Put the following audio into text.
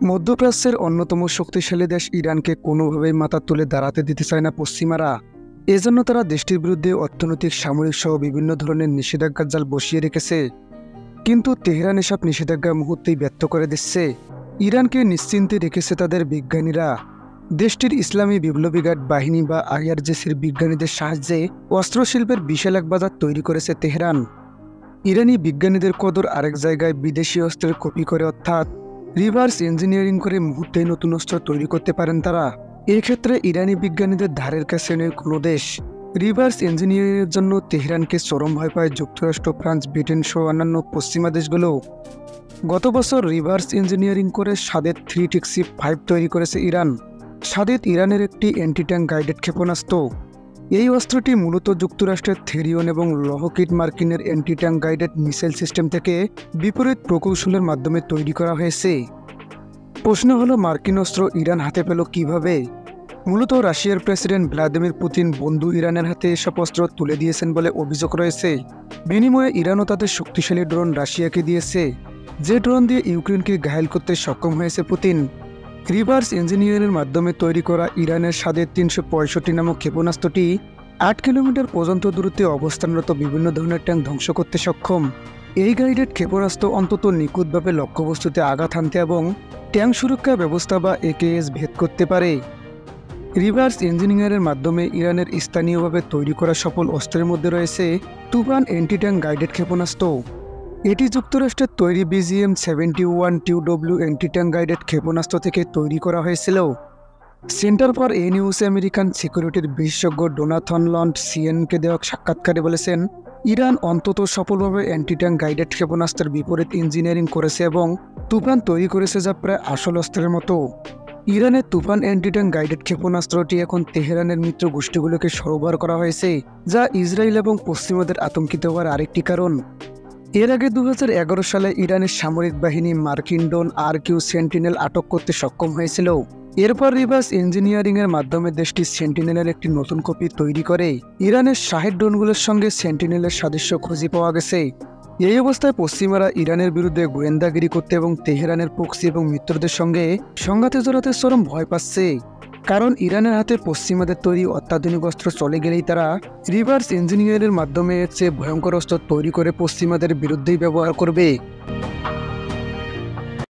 মধ্যপ্রাচ্যের অন্যতম শক্তিশালী দেশ ইরানকে কোনোভাবেই মাথা তুলে দাঁড়াতে দিতে চায় না পশ্চিমারা। এজন্য তারা দেশটির বিরুদ্ধে অর্থনৈতিক, সামরিক সহ বিভিন্ন ধরনের নিষেধাজ্ঞার জাল বসিয়ে রেখেছে। কিন্তু তেহরান এসব নিষেধাজ্ঞা মুহূর্তেই ব্যর্থ করে দিচ্ছে। ইরানকে নিশ্চিন্তে রেখেছে তাদের বিজ্ঞানীরা। দেশটির ইসলামী বিপ্লবী গার্ড বাহিনী বা আইআরজিসির বিজ্ঞানীদের সাহায্যে অস্ত্রশিল্পের বিশাল এক বাজার তৈরি করেছে তেহরান। ইরানি বিজ্ঞানীদের কদর আরেক জায়গায় বিদেশি অস্ত্রের কপি করে, অর্থাৎ রিভার্স ইঞ্জিনিয়ারিং করে মুহূর্তেই নতুন অস্ত্র তৈরি করতে পারেন তারা। এক্ষেত্রে ইরানি বিজ্ঞানীদের ধারের কাছে নেই কোনো দেশ। রিভার্স ইঞ্জিনিয়ারিংয়ের জন্য তেহরানকে চরম ভয় পায় যুক্তরাষ্ট্র, ফ্রান্স, ব্রিটেন সহ অন্যান্য পশ্চিমা দেশগুলো। গত বছর রিভার্স ইঞ্জিনিয়ারিং করে সাদেত 3TC-5 তৈরি করেছে ইরান। সাদেত ইরানের একটি অ্যান্টি ট্যাঙ্ক গাইডেড ক্ষেপণাস্ত্র। এই অস্ত্রটি মূলত যুক্তরাষ্ট্রের থেরিয়ন এবং লকহিড মার্টিনের anti tank guided missile system থেকে বিপরীত প্রকৌশলের মাধ্যমে তৈরি করা হয়েছে। প্রশ্ন হলো, মার্কিন অস্ত্র ইরান হাতে পেল কিভাবে? মূলত রাশিয়ার প্রেসিডেন্ট ভ্লাদিমির পুতিন বন্ধু ইরানের হাতে এসব অস্ত্র তুলে দিয়েছেন বলে অভিযোগ রয়েছে। বিনিময়ে ইরানও তাদের শক্তিশালী ড্রোন রাশিয়াকে দিয়েছে, যে ড্রোন দিয়ে ইউক্রেনকে ঘায়েল করতে সক্ষম হয়েছে পুতিন। রিভার্স ইঞ্জিনিয়ারিংয়ের মাধ্যমে তৈরি করা ইরানের সাদেত 365 নামক ক্ষেপণাস্ত্রটি 8 কিলোমিটার পর্যন্ত দূরত্বে অবস্থানরত বিভিন্ন ধরনের ট্যাঙ্ক ধ্বংস করতে সক্ষম। এই গাইডেড ক্ষেপণাস্ত্র অন্তত নিখুঁতভাবে লক্ষ্যবস্তুতে আঘাত হানতে এবং ট্যাঙ্ক সুরক্ষা ব্যবস্থা বা একেএস ভেদ করতে পারে। রিভার্স ইঞ্জিনিয়ারিংয়ের মাধ্যমে ইরানের স্থানীয়ভাবে তৈরি করা সফল অস্ত্রের মধ্যে রয়েছে তুফান অ্যান্টি ট্যাঙ্ক গাইডেড ক্ষেপণাস্ত্র। এটি যুক্তরাষ্ট্রের তৈরি BGM-71 অ্যান্টি ট্যাঙ্ক গাইডেড ক্ষেপণাস্ত্র থেকে তৈরি করা হয়েছিল। সেন্টার ফর এনইউএস আমেরিকান সিকিউরিটির বিশেষজ্ঞ ডোনাথন লন্ড সিএনকে দেওয়া সাক্ষাৎকারে বলেছেন, ইরান অন্তত সফলভাবে অ্যান্টি ট্যাঙ্ক গাইডেড ক্ষেপণাস্ত্রের বিপরীত ইঞ্জিনিয়ারিং করেছে এবং তুফান তৈরি করেছে, যা প্রায় আসল অস্ত্রের মতো। ইরানের তুফান অ্যান্টি ট্যাঙ্ক গাইডেড ক্ষেপণাস্ত্রটি এখন তেহরানের মিত্র গোষ্ঠীগুলোকে সরবরাহ করা হয়েছে, যা ইসরায়েল এবং পশ্চিমাদের আতঙ্কিত হওয়ার আরেকটি কারণ। এর আগে 2011 সালে ইরানের সামরিক বাহিনী মার্কিন ড্রোন RQ সেন্টিনেল আটক করতে সক্ষম হয়েছিল। এরপর রিভার্স ইঞ্জিনিয়ারিংয়ের মাধ্যমে দেশটি সেন্টিনেলের একটি নতুন কপি তৈরি করে। ইরানের শাহেদ ড্রোনগুলোর সঙ্গে সেন্টিনেলের সাদৃশ্য খুঁজে পাওয়া গেছে। এই অবস্থায় পশ্চিমারা ইরানের বিরুদ্ধে গোয়েন্দাগিরি করতে এবং তেহরানের প্রক্সি এবং মিত্রদের সঙ্গে সংঘাতে জড়াতে চরম ভয় পাচ্ছে। কারণ ইরানের হাতে পশ্চিমাদের তৈরি অত্যাধুনিক অস্ত্র চলে গেলেই তারা রিভার্স ইঞ্জিনিয়ারিংয়ের মাধ্যমে এর চেয়ে ভয়ঙ্কর অস্ত্র তৈরি করে পশ্চিমাদের বিরুদ্ধেই ব্যবহার করবে।